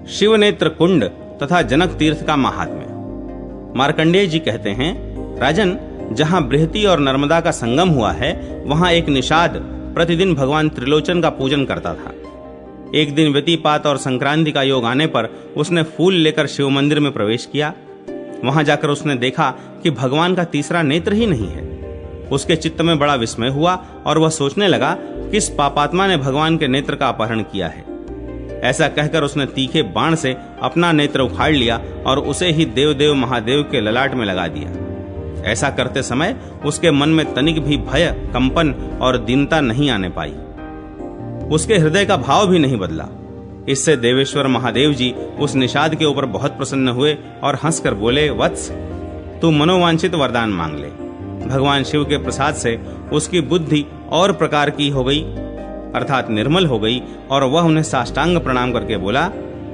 शिवनेत्र कुंड तथा जनक तीर्थ का महात्म्य। मार्कंडेय जी कहते हैं, राजन, जहां बृहति और नर्मदा का संगम हुआ है, वहां एक निषाद प्रतिदिन भगवान त्रिलोचन का पूजन करता था। एक दिन व्यतिपात और संक्रांति का योग आने पर उसने फूल लेकर शिव मंदिर में प्रवेश किया। वहां जाकर उसने देखा कि भगवान का तीसरा नेत्र ही नहीं है। उसके चित्त में बड़ा विस्मय हुआ और वह सोचने लगा, किस पापात्मा ने भगवान के नेत्र का अपहरण किया है। ऐसा कहकर उसने तीखे बाण से अपना नेत्र उखाड़ लिया और उसे ही देवदेव महादेव के ललाट में लगा दिया। ऐसा करते समय उसके मन में तनिक भी भय, कंपन और दीनता नहीं आने पाई। उसके हृदय का भाव भी नहीं बदला। इससे देवेश्वर महादेव जी उस निषाद के ऊपर बहुत प्रसन्न हुए और हंसकर बोले, वत्स, तू मनोवांछित वरदान मांग ले। भगवान शिव के प्रसाद से उसकी बुद्धि और प्रकार की हो गई, अर्थात निर्मल हो गई, और वह उन्हें साष्टांग प्रणाम करके बोला,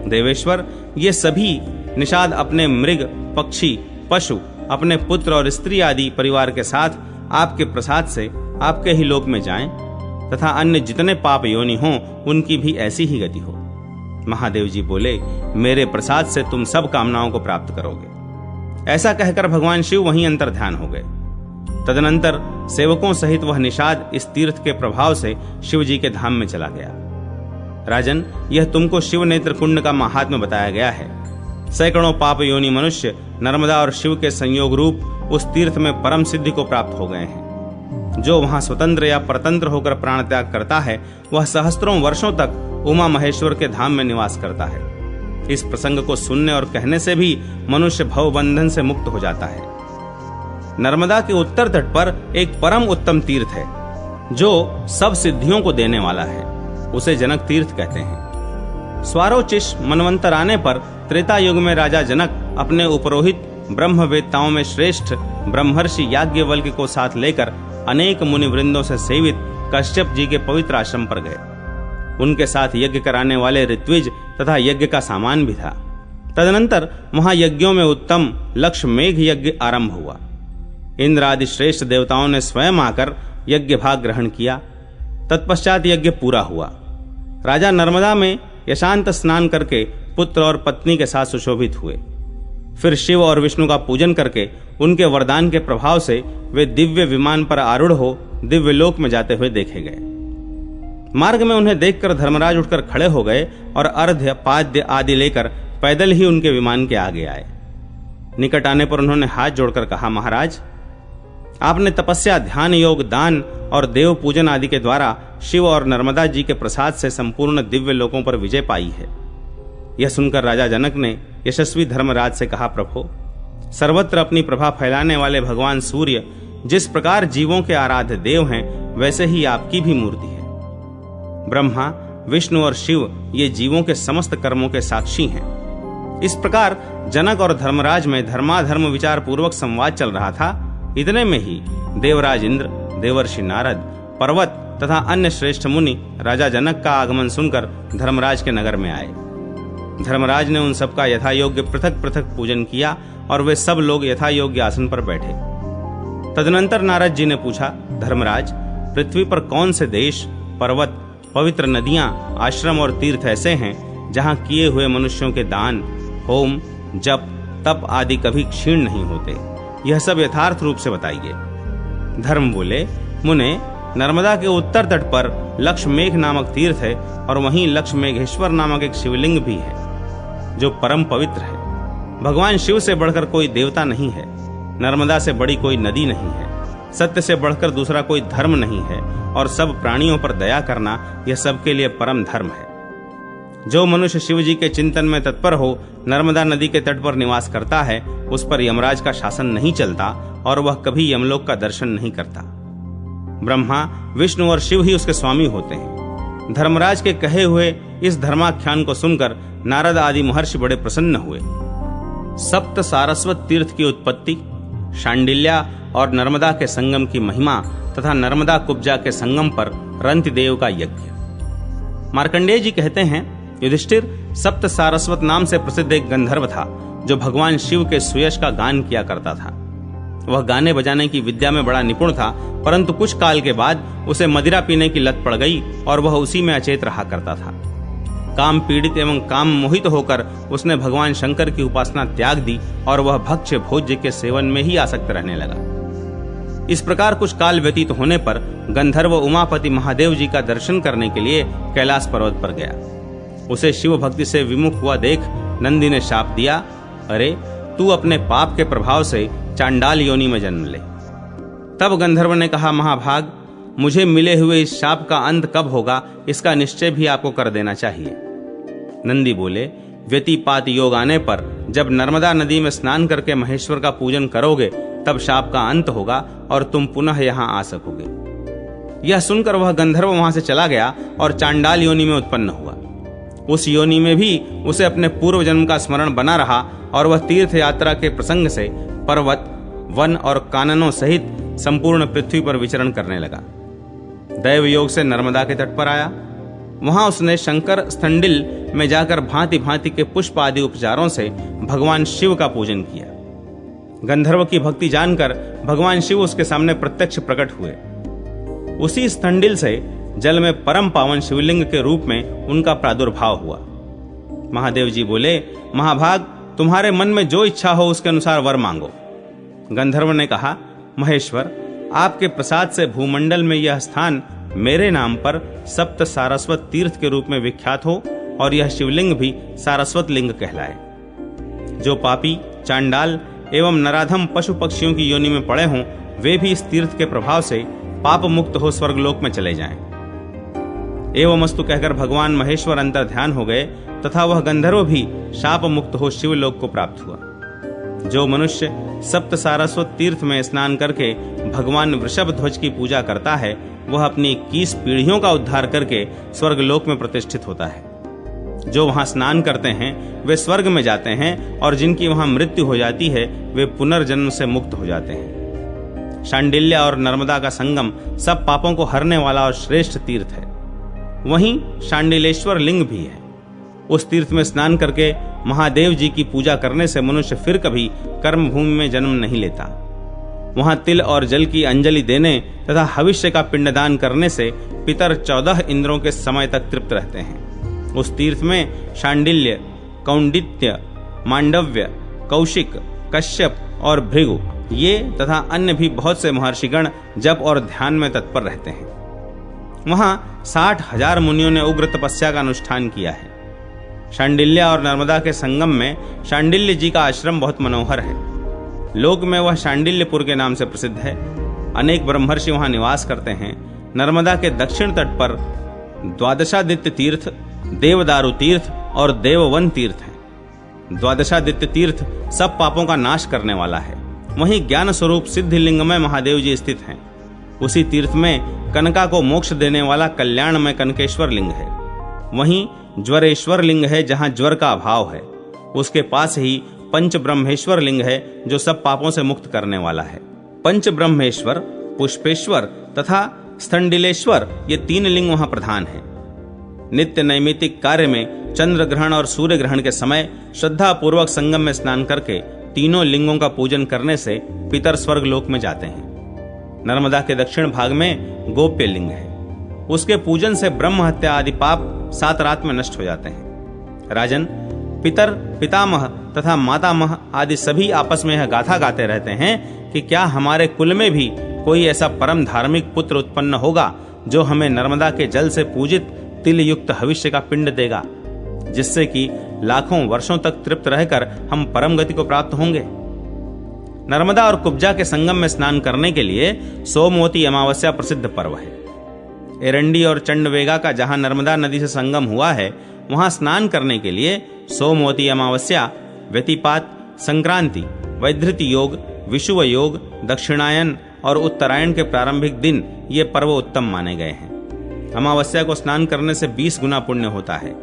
देवेश्वर, ये सभी निषाद अपने मृग, पक्षी, पशु, अपने पुत्र और स्त्री आदि परिवार के साथ आपके प्रसाद से आपके ही लोक में जाएं, तथा अन्य जितने पाप योनि हों उनकी भी ऐसी ही गति हो। महादेव जी बोले, मेरे प्रसाद से तुम सब कामनाओं को प्राप्त करोगे। ऐसा कहकर भगवान शिव वहीं अंतर्ध्यान हो गए। तदनंतर सेवकों सहित वह निषाद इस तीर्थ के प्रभाव से शिव जी के धाम में चला गया। राजन, यह तुमको शिव नेत्र कुंड का महात्म्य बताया गया है। सैकड़ों पाप योनि मनुष्य नर्मदा और शिव के संयोग रूप उस तीर्थ में परम सिद्धि को प्राप्त हो गए हैं। जो वहां स्वतंत्र या परतंत्र होकर प्राण त्याग करता है, वह सहस्त्रों वर्षों तक उमा महेश्वर के धाम में निवास करता है। इस प्रसंग को सुनने और कहने से भी मनुष्य भव बंधन से मुक्त हो जाता है। नर्मदा के उत्तर तट पर एक परम उत्तम तीर्थ है जो सब सिद्धियों को देने वाला है। उसे जनक तीर्थ कहते हैं। स्वारोचिष मनवंतर आने पर त्रेता युग में राजा जनक अपने उपरोहित ब्रह्मवेत्ताओं में श्रेष्ठ ब्रह्मर्षि याज्ञवल्क्य को साथ लेकर अनेक मुनि वृंदों से सेवित कश्यप जी के पवित्र आश्रम पर गए। उनके साथ यज्ञ कराने वाले ऋत्विज तथा यज्ञ का सामान भी था। तदनंतर वहां यज्ञों में उत्तम लक्षमेघ यज्ञ आरंभ हुआ। इंद्र आदि श्रेष्ठ देवताओं ने स्वयं आकर यज्ञ भाग ग्रहण किया। तत्पश्चात यज्ञ पूरा हुआ। राजा नर्मदा में यशांत स्नान करके पुत्र और पत्नी के साथ सुशोभित हुए। फिर शिव और विष्णु का पूजन करके उनके वरदान के प्रभाव से वे दिव्य विमान पर आरूढ़ हो दिव्य लोक में जाते हुए देखे गए। मार्ग में उन्हें देखकर धर्मराज उठकर खड़े हो गए और अर्घ्य, पाद्य आदि लेकर पैदल ही उनके विमान के आगे आए। निकट आने पर उन्होंने हाथ जोड़कर कहा, महाराज, आपने तपस्या, ध्यान, योग, दान और देव पूजन आदि के द्वारा शिव और नर्मदा जी के प्रसाद से संपूर्ण दिव्य लोकों पर विजय पाई है। यह सुनकर राजा जनक ने यशस्वी धर्मराज से कहा, प्रभु, सर्वत्र अपनी प्रभा फैलाने वाले भगवान सूर्य जिस प्रकार जीवों के आराध्य देव हैं, वैसे ही आपकी भी मूर्ति है। ब्रह्मा, विष्णु और शिव ये जीवों के समस्त कर्मों के साक्षी हैं। इस प्रकार जनक और धर्मराज में धर्माधर्म विचार पूर्वक संवाद चल रहा था। इतने में ही देवराज इंद्र, देवर्षि नारद, पर्वत तथा अन्य श्रेष्ठ मुनि राजा जनक का आगमन सुनकर धर्मराज के नगर में आए। धर्मराज ने उन सबका यथा योग्य पृथक पृथक पूजन किया और वे सब लोग यथा योग्य आसन पर बैठे। तदनंतर नारद जी ने पूछा, धर्मराज, पृथ्वी पर कौन से देश, पर्वत, पवित्र नदियां, आश्रम और तीर्थ ऐसे हैं जहां किए हुए मनुष्यों के दान, होम, जप, तप आदि कभी क्षीण नहीं होते? यह सब यथार्थ रूप से बताइए। धर्म बोले, मुने, नर्मदा के उत्तर तट पर लक्षमेघ नामक तीर्थ है और वहीं लक्षमेघेश्वर नामक एक शिवलिंग भी है जो परम पवित्र है। भगवान शिव से बढ़कर कोई देवता नहीं है, नर्मदा से बड़ी कोई नदी नहीं है, सत्य से बढ़कर दूसरा कोई धर्म नहीं है और सब प्राणियों पर दया करना यह सबके लिए परम धर्म है। जो मनुष्य शिव जी के चिंतन में तत्पर हो नर्मदा नदी के तट पर निवास करता है, उस पर यमराज का शासन नहीं चलता और वह कभी यमलोक का दर्शन नहीं करता। ब्रह्मा, विष्णु और शिव ही उसके स्वामी होते हैं। धर्मराज के कहे हुए इस धर्माख्यान को सुनकर नारद आदि महर्षि बड़े प्रसन्न हुए। सप्त सारस्वत तीर्थ की उत्पत्ति, शांडिल्या और नर्मदा के संगम की महिमा तथा नर्मदा कुब्जा के संगम पर रंतिदेव का यज्ञ। मार्कंडेय जी कहते हैं, युधिष्ठिर, सप्त सारस्वत नाम से प्रसिद्ध एक गंधर्व था जो भगवान शिव के सुयश का गान किया करता था। वह गाने बजाने की विद्या में बड़ा निपुण था, परंतु कुछ काल के बाद उसे मदिरा पीने की लत पड़ गई और वह उसी में अचेत रहा करता था। काम पीड़ित एवं काम मोहित होकर उसने भगवान शंकर की उपासना त्याग दी और वह भक्ष्य भोज्य के सेवन में ही आसक्त रहने लगा। इस प्रकार कुछ काल व्यतीत होने पर गंधर्व उमापति महादेव जी का दर्शन करने के लिए कैलाश पर्वत पर गया। उसे शिव भक्ति से विमुख हुआ देख नंदी ने शाप दिया, अरे तू अपने पाप के प्रभाव से चांडाल योनि में जन्म ले। तब गंधर्व ने कहा, महाभाग, मुझे मिले हुए इस शाप का अंत कब होगा इसका निश्चय भी आपको कर देना चाहिए। नंदी बोले, व्यतिपात योग आने पर जब नर्मदा नदी में स्नान करके महेश्वर का पूजन करोगे तब शाप का अंत होगा और तुम पुनः यहाँ आ सकोगे। यह सुनकर वह गंधर्व वहां से चला गया और चांडाल योनि में उत्पन्न हुआ। उस योनि में भी उसे अपने पूर्व जन्म का स्मरण बना रहा और वह तीर्थ यात्रा के प्रसंग से पर्वत, वन और काननों सहित संपूर्ण पृथ्वी पर विचरण करने लगा। दैव योग से नर्मदा के तट पर आया। वहां उसने शंकर स्थंडिल में जाकर भांति भांति के पुष्प आदि उपचारों से भगवान शिव का पूजन किया। गंधर्व की भक्ति जानकर भगवान शिव उसके सामने प्रत्यक्ष प्रकट हुए। उसी स्थंडिल से जल में परम पावन शिवलिंग के रूप में उनका प्रादुर्भाव हुआ। महादेव जी बोले, महाभाग, तुम्हारे मन में जो इच्छा हो उसके अनुसार वर मांगो। गंधर्व ने कहा, महेश्वर, आपके प्रसाद से भूमंडल में यह स्थान मेरे नाम पर सप्त सारस्वत तीर्थ के रूप में विख्यात हो और यह शिवलिंग भी सारस्वत लिंग कहलाए। जो पापी, चांडाल एवं नराधम पशु पक्षियों की योनि में पड़े हों वे भी इस तीर्थ के प्रभाव से पाप मुक्त हो स्वर्गलोक में चले जाएं। एवमस्तु कहकर भगवान महेश्वर अंतर ध्यान हो गए तथा वह गंधर्व भी शाप मुक्त हो शिवलोक को प्राप्त हुआ। जो मनुष्य सप्त सारस्वत तीर्थ में स्नान करके भगवान वृषभ ध्वज की पूजा करता है वह अपनी 21 पीढ़ियों का उद्धार करके स्वर्गलोक में प्रतिष्ठित होता है। जो वहां स्नान करते हैं वे स्वर्ग में जाते हैं और जिनकी वहां मृत्यु हो जाती है वे पुनर्जन्म से मुक्त हो जाते हैं। शांडिल्य और नर्मदा का संगम सब पापों को हरने वाला और श्रेष्ठ तीर्थ है। वहीं शांडिलेश्वर लिंग भी है। उस तीर्थ में स्नान करके महादेव जी की पूजा करने से मनुष्य फिर कभी कर्म भूमि में जन्म नहीं लेता। वहां तिल और जल की अंजलि देने तथा भविष्य का पिंडदान करने से पितर 14 इंद्रों के समय तक तृप्त रहते हैं। उस तीर्थ में शांडिल्य, कौंडित्य, मांडव्य, कौशिक, कश्यप और भृगु ये तथा अन्य भी बहुत से महर्षिगण जप और ध्यान में तत्पर रहते हैं। वहां 60,000 मुनियों ने उग्र तपस्या का अनुष्ठान किया है। शांडिल्य और नर्मदा के संगम में शांडिल्य जी का आश्रम बहुत मनोहर है। लोक में वह शांडिल्यपुर के नाम से प्रसिद्ध है। अनेक ब्रह्मर्षि वहां निवास करते हैं। नर्मदा के दक्षिण तट पर द्वादशादित्य तीर्थ, देवदारु तीर्थ और देववन तीर्थ हैं। द्वादशादित्य तीर्थ सब पापों का नाश करने वाला है। वहीं ज्ञान स्वरूप सिद्धिलिंग में महादेव जी स्थित हैं। उसी तीर्थ में कनका को मोक्ष देने वाला कल्याण में कनकेश्वर लिंग है। वहीं ज्वरेश्वर लिंग है जहां ज्वर का अभाव है। उसके पास ही पंच ब्रह्मेश्वर लिंग है जो सब पापों से मुक्त करने वाला है। पंच ब्रह्मेश्वर, पुष्पेश्वर तथा स्थंडिलेश्वर ये 3 लिंग वहां प्रधान हैं। नित्य नैमित्तिक कार्य में चंद्र ग्रहण और सूर्य ग्रहण के समय श्रद्धा पूर्वक संगम में स्नान करके तीनों लिंगों का पूजन करने से पितर स्वर्ग लोक में जाते हैं। नर्मदा के दक्षिण भाग में गोप्य लिंग है। उसके पूजन से ब्रह्म हत्या आदि पाप 7 रात में नष्ट हो जाते हैं। राजन, पितर, पितामह तथा मातामह आदि सभी आपस में यह गाथा गाते रहते हैं कि क्या हमारे कुल में भी कोई ऐसा परम धार्मिक पुत्र उत्पन्न होगा जो हमें नर्मदा के जल से पूजित तिल युक्त भविष्य का पिंड देगा, जिससे कि लाखों वर्षों तक तृप्त रहकर हम परम गति को प्राप्त होंगे। नर्मदा और कुब्जा के संगम में स्नान करने के लिए सोमवती अमावस्या प्रसिद्ध पर्व है। एरंडी और चंडवेगा का जहां नर्मदा नदी से संगम हुआ है वहां स्नान करने के लिए सोमवती अमावस्या, व्यतिपात, संक्रांति, वैधृति योग, विषुव योग, दक्षिणायन और उत्तरायण के प्रारंभिक दिन ये पर्व उत्तम माने गए हैं। अमावस्या को स्नान करने से 20 गुना पुण्य होता है।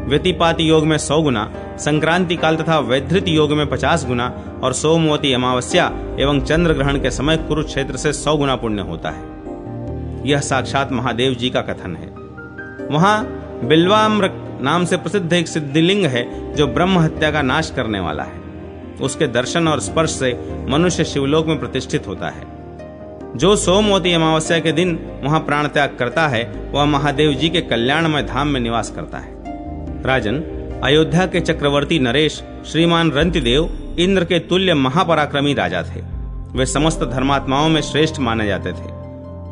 व्यतिपात योग में 100 गुना, संक्रांति काल तथा वैधृति योग में 50 गुना और सोमवती अमावस्या एवं चंद्र ग्रहण के समय कुरुक्षेत्र से 100 गुना पुण्य होता है। यह साक्षात महादेव जी का कथन है। वहां बिल्वाम्र नाम से प्रसिद्ध एक सिद्धिलिंग है जो ब्रह्म हत्या का नाश करने वाला है। उसके दर्शन और स्पर्श से मनुष्य शिवलोक में प्रतिष्ठित होता है। जो सोमवती अमावस्या के दिन वहां प्राण त्याग करता है वह महादेव जी के कल्याणमय धाम में निवास करता है। राजन, अयोध्या के चक्रवर्ती नरेश श्रीमान रंतिदेव इंद्र के तुल्य महापराक्रमी राजा थे। वे समस्त धर्मात्माओं में श्रेष्ठ माने जाते थे।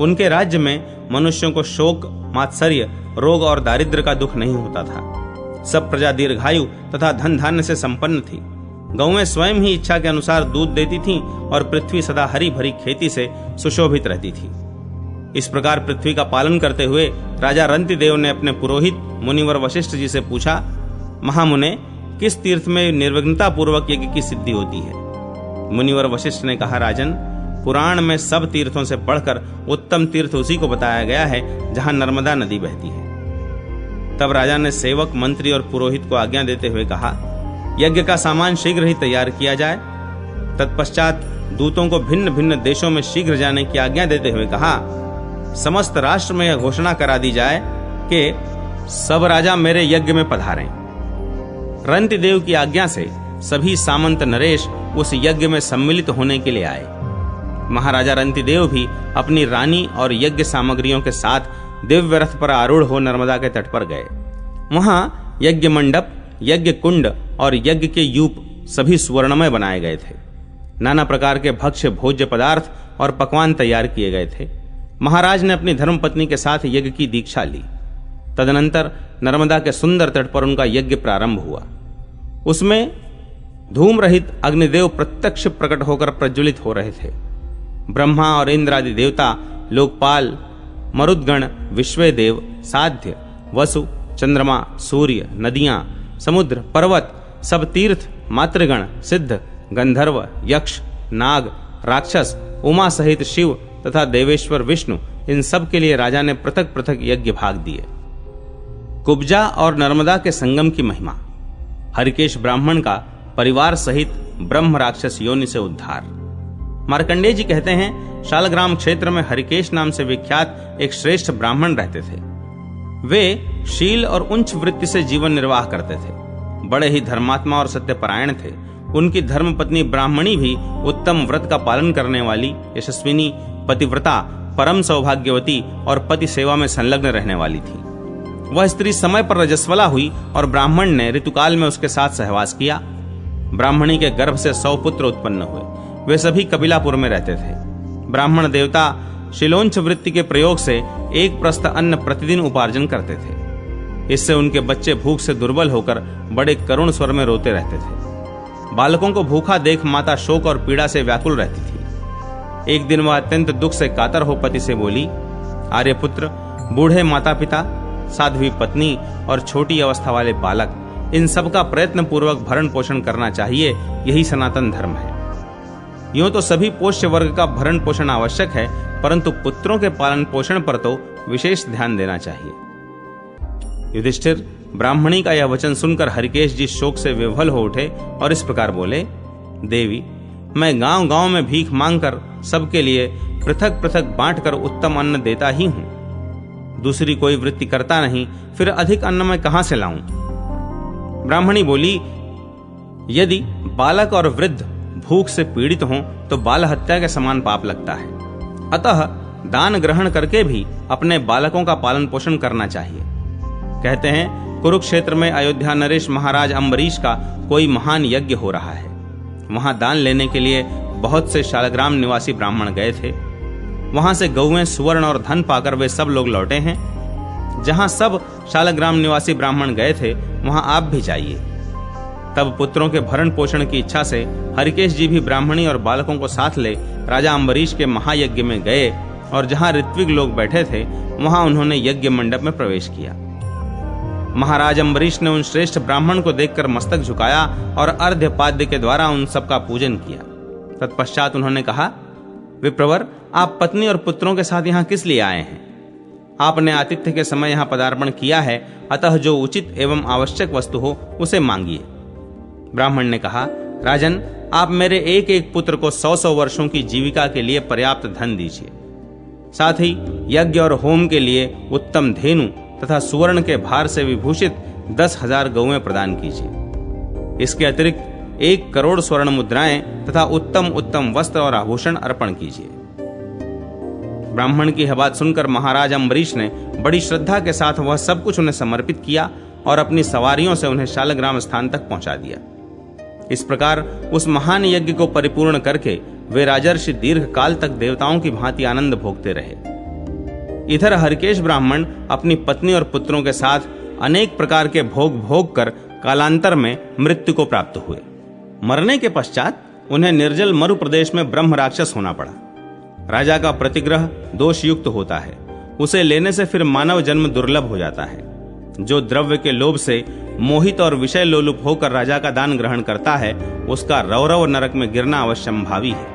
उनके राज्य में मनुष्यों को शोक, मात्सर्य, रोग और दारिद्र्य का दुख नहीं होता था। सब प्रजा दीर्घायु तथा धन धान्य से संपन्न थी। गौएं स्वयं ही इच्छा के अनुसार दूध देती थीं और पृथ्वी सदा हरी भरी खेती से सुशोभित रहती थी। इस प्रकार पृथ्वी का पालन करते हुए राजा रंतिदेव ने अपने पुरोहित मुनिवर वशिष्ठ जी से पूछा, महामुने, किस तीर्थ में निर्विघ्नता पूर्वक यज्ञ की सिद्धि होती है? मुनिवर वशिष्ठ ने कहा, राजन, पुराण में सब तीर्थों से बढ़कर उत्तम तीर्थ उसी को बताया गया है जहां नर्मदा नदी बहती है। तब राजा ने सेवक, मंत्री और पुरोहित को आज्ञा देते हुए कहा, यज्ञ का सामान शीघ्र ही तैयार किया जाए। तत्पश्चात दूतों को भिन्न भिन्न देशों में शीघ्र जाने की आज्ञा देते हुए कहा, समस्त राष्ट्र में यह घोषणा करा दी जाए कि सब राजा मेरे यज्ञ में पधारें। रंतिदेव की आज्ञा से सभी सामंत नरेश उस यज्ञ में सम्मिलित होने के लिए आए। महाराजा रंतिदेव भी अपनी रानी और यज्ञ सामग्रियों के साथ दिव्य रथ पर आरूढ़ हो नर्मदा के तट पर गए। वहां यज्ञ मंडप, यज्ञ कुंड और यज्ञ के यूप सभी सुवर्णमय बनाए गए थे। नाना प्रकार के भक्ष्य, भोज्य पदार्थ और पकवान तैयार किए गए थे। महाराज ने अपनी धर्मपत्नी के साथ यज्ञ की दीक्षा ली। तदनंतर नर्मदा के सुंदर तट पर उनका यज्ञ प्रारंभ हुआ। उसमें धूम रहित अग्निदेव प्रत्यक्ष प्रकट होकर प्रज्वलित हो रहे थे। ब्रह्मा और इंद्र आदि देवता, लोकपाल, मरुदगण, विश्वदेव, साध्य, वसु, चंद्रमा, सूर्य, नदियां, समुद्र, पर्वत, सब तीर्थ, मातृगण, सिद्ध, गंधर्व, यक्ष, नाग, राक्षस, उमा सहित शिव तथा देवेश्वर विष्णु, इन सब के लिए राजा ने पृथक पृथक यज्ञ भाग दिए। कुब्जा और नर्मदा के संगम की महिमा। हरिकेश ब्राह्मण का परिवार सहित ब्रह्म राक्षस योनि से उद्धार। मार्कंडेय जी कहते हैं, शालग्राम क्षेत्र में हरिकेश नाम से विख्यात एक श्रेष्ठ ब्राह्मण रहते थे। वे शील और उच्च वृत्ति से जीवन निर्वाह करते थे। बड़े ही धर्मात्मा और सत्यपरायण थे। उनकी धर्मपत्नी ब्राह्मणी भी उत्तम व्रत का पालन करने वाली, यशस्विनी, पतिव्रता, परम सौभाग्यवती और पति सेवा में संलग्न रहने वाली थी। वह स्त्री समय पर रजस्वला हुई और ब्राह्मण ने ऋतुकाल में उसके साथ सहवास किया। ब्राह्मणी के गर्भ से 100 पुत्र उत्पन्न हुए। वे सभी कपिलापुर में रहते थे। ब्राह्मण देवता शिलोंच वृत्ति के प्रयोग से एक प्रस्थ अन्न प्रतिदिन उपार्जन करते थे। इससे उनके बच्चे भूख से दुर्बल होकर बड़े करुण स्वर में रोते रहते थे। बालकों को भूखा देख माता शोक और पीड़ा से व्याकुल रहती थी। एक दिन वह अत्यंत दुख से कातर हो पति से बोली, आर्यपुत्र, बूढ़े माता पिता, साध्वी पत्नी और छोटी अवस्था वाले बालक, इन सब का प्रयत्न पूर्वक भरण पोषण करना चाहिए। यही सनातन धर्म है। यूं तो सभी पोष्य वर्ग का भरण पोषण आवश्यक है, परंतु पुत्रों के पालन पोषण पर तो विशेष ध्यान देना चाहिए। युधिष्ठिर, ब्राह्मणी का यह वचन सुनकर हरिकेश जी शोक से विह्वल हो उठे और इस प्रकार बोले, देवी, मैं गांव गांव में भीख मांगकर सबके लिए पृथक पृथक बांटकर उत्तम अन्न देता ही हूं। दूसरी कोई वृत्ति करता नहीं, फिर अधिक अन्न मैं कहां से लाऊं? ब्राह्मणी बोली, यदि बालक और वृद्ध भूख से पीड़ित हों तो बाल हत्या के समान पाप लगता है। अतः दान ग्रहण करके भी अपने बालकों का पालन पोषण करना चाहिए। कहते हैं, कुरुक्षेत्र में अयोध्या नरेश महाराज अम्बरीश का कोई महान यज्ञ हो रहा है। वहां दान लेने के लिए बहुत से शालग्राम निवासी ब्राह्मण गए थे। वहां से गौएं, सुवर्ण और धन पाकर वे सब लोग लौटे हैं। जहां सब शालग्राम निवासी ब्राह्मण गए थे, वहां आप भी जाइए। तब पुत्रों के भरण पोषण की इच्छा से हरिकेश जी भी ब्राह्मणी और बालकों को साथ ले राजा अम्बरीश के महायज्ञ में गए और जहां ऋत्विक लोग बैठे थे, वहां उन्होंने यज्ञ मंडप में प्रवेश किया। महाराज अम्बरीश ने उन श्रेष्ठ ब्राह्मण को देखकर मस्तक झुकाया और अर्घ्य पाद्य के द्वारा उन सबका पूजन किया। तत्पश्चात उन्होंने कहा, विप्रवर, आप पत्नी और पुत्रों के साथ यहाँ किस लिए आए हैं? आपने आतिथ्य के समय यहाँ पदार्पण किया है, अतः जो उचित एवं आवश्यक वस्तु हो उसे मांगिए। ब्राह्मण ने कहा, राजन, आप मेरे एक एक पुत्र को 100-100 वर्षों की जीविका के लिए पर्याप्त धन दीजिए। साथ ही यज्ञ और होम के लिए उत्तम धेनु तथा सुवर्ण के भार से विभूषित 10,000 गौएं प्रदान कीजिए। इसके अतिरिक्त 1 करोड़ स्वर्ण मुद्राएं तथा उत्तम उत्तम वस्त्र और आभूषण अर्पण कीजिए। ब्राह्मण की यह बात सुनकर महाराज अम्बरीश ने बड़ी श्रद्धा के साथ वह सब कुछ उन्हें समर्पित किया और अपनी सवारियों से उन्हें शालग्राम स्थान तक पहुंचा दिया। इस प्रकार उस महान यज्ञ को परिपूर्ण करके वे राजर्षि दीर्घ काल तक देवताओं की भांति आनंद भोगते रहे। इधर हरिकेश ब्राह्मण अपनी पत्नी और पुत्रों के साथ अनेक प्रकार के भोग भोग कर कालांतर में मृत्यु को प्राप्त हुए। मरने के पश्चात उन्हें निर्जल मरु प्रदेश में ब्रह्म राक्षस होना पड़ा। राजा का प्रतिग्रह दोष युक्त होता है, उसे लेने से फिर मानव जन्म दुर्लभ हो जाता है। जो द्रव्य के लोभ से मोहित और विषय लोलुप होकर राजा का दान ग्रहण करता है, उसका रौरव नरक में गिरना अवश्यंभावी है।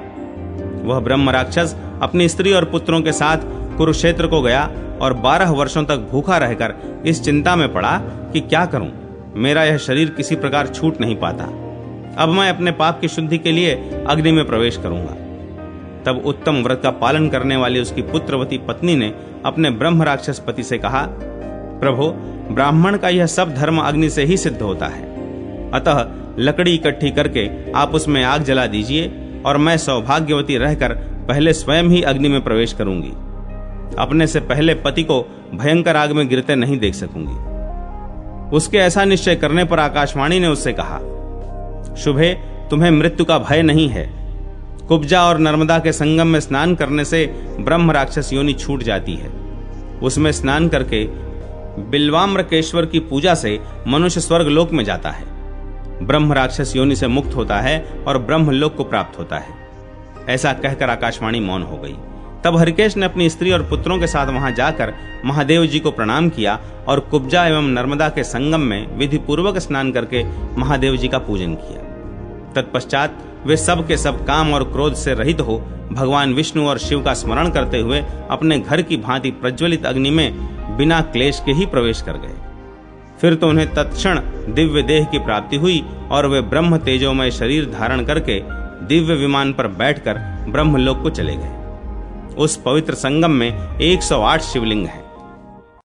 वह ब्रह्म राक्षस अपनी स्त्री और पुत्रों के साथ कुरुक्षेत्र को गया और 12 वर्षों तक भूखा रहकर इस चिंता में पड़ा कि क्या करूं, मेरा यह शरीर किसी प्रकार छूट नहीं पाता। अब मैं अपने पाप की शुद्धि के लिए अग्नि में प्रवेश करूंगा। तब उत्तम व्रत का पालन करने वाली उसकी पुत्रवती पत्नी ने अपने ब्रह्म राक्षस पति से कहा, प्रभु, ब्राह्मण का यह सब धर्म अग्नि से ही सिद्ध होता है, अतः लकड़ी इकट्ठी करके आप उसमें आग जला दीजिए और मैं सौभाग्यवती रहकर पहले स्वयं ही अग्नि में प्रवेश करूंगी। अपने से पहले पति को भयंकर आग में गिरते नहीं देख सकूंगी। उसके ऐसा निश्चय करने पर आकाशवाणी ने उससे कहा, शुभे, तुम्हें मृत्यु का भय नहीं है। कुब्जा और नर्मदा के संगम में स्नान करने से ब्रह्म राक्षस योनि छूट जाती है। उसमें स्नान करके बिल्वाम्रकेश्वर की पूजा से मनुष्य स्वर्ग लोक में जाता है, ब्रह्म राक्षस योनि से मुक्त होता है और ब्रह्म लोक को प्राप्त होता है। ऐसा कहकर आकाशवाणी मौन हो गई। तब हरिकेश ने अपनी स्त्री और पुत्रों के साथ वहां जाकर महादेव जी को प्रणाम किया और कुब्जा एवं नर्मदा के संगम में विधि पूर्वक स्नान करके महादेव जी का पूजन किया। तत्पश्चात वे सब के सब काम और क्रोध से रहित हो भगवान विष्णु और शिव का स्मरण करते हुए अपने घर की भांति प्रज्वलित अग्नि में बिना क्लेश के ही प्रवेश कर गए। फिर तो उन्हें तत्क्षण दिव्य देह की प्राप्ति हुई और वे ब्रह्म तेजोमय शरीर धारण करके दिव्य विमान पर बैठकर ब्रह्मलोक को चले गए। उस पवित्र संगम में 108 शिवलिंग हैं।